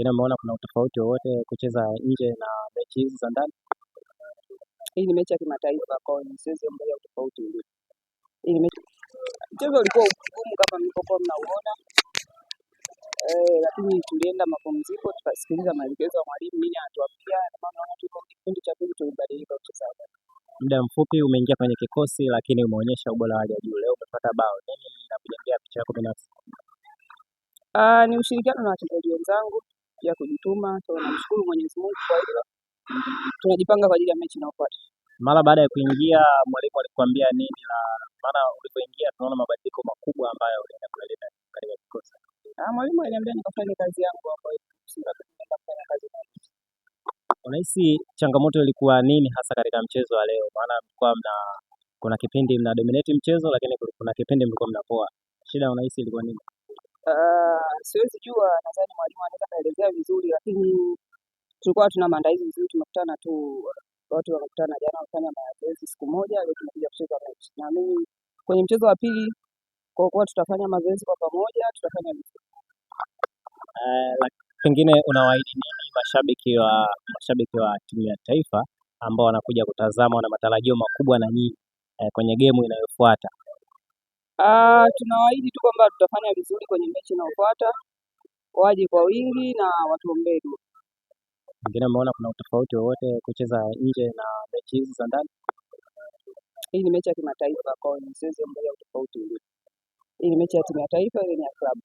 Umeona kuna utofauti wowote kucheza nje na mechi hizi za ndani? Hii ni mechi ya kimataifa, kwa hiyo siwezi kuongelea utofauti ule. Hii ni mechi, mchezo ulikuwa mgumu kama mlivyokuwa mnauona, lakini tulienda mapumziko tukasikiliza maelekezo ya mwalimu nini anatuambia, na maana tuko kipindi cha pili tulibadilika uchezaji. Muda mfupi umeingia kwenye kikosi, lakini umeonyesha ubora wa hali ya juu. Leo umepata bao, nini inakujengea picha yako binafsi? Ni ushirikiano na wachezaji wenzangu, pia kujituma. Namshukuru Mwenyezi Mungu kwa hilo. Tunajipanga kwa ajili ya mechi inayofuata. Mara baada ya kuingia, mwalimu alikwambia nini? Na maana ulipoingia tunaona mabadiliko makubwa ambayo ulienda kuleta katika kikosi. Mwalimu aliniambia nikafanye kazi yangu hapo, nikafanya kazi yangu. Unahisi changamoto ilikuwa nini hasa katika mchezo wa leo? Maana mlikuwa kuna kipindi mna dominate mchezo, lakini kuna kipindi mlikuwa mnapoa. Shida unahisi ilikuwa nini? Siwezi jua, nadhani mwalimu anaweza kaelezea vizuri, lakini tulikuwa tuna maandalizi vizuri. Tumekutana tu, watu wakakutana jana wafanya mazoezi siku moja, leo tumekuja kucheza mechi. Na mimi kwenye mchezo wa pili kwa kuwa tutafanya mazoezi kwa pamoja, tutafanya vizuri. Pengine unawaahidi nini mashabiki wa timu ya taifa ambao wanakuja kutazama, wana matarajio makubwa na nyinyi kwenye game inayofuata? Tunawaahidi tu kwamba tutafanya vizuri kwenye mechi inayofuata, waje kwa wingi na watuombee dua. Pengine umeona kuna utofauti wowote kucheza nje na mechi hizi za ndani? Hii ni mechi ya kimataifa, kwa hiyo siwezi kuongelea utofauti ule. Hii ni mechi ya timu ya taifa, ile ni ya klabu.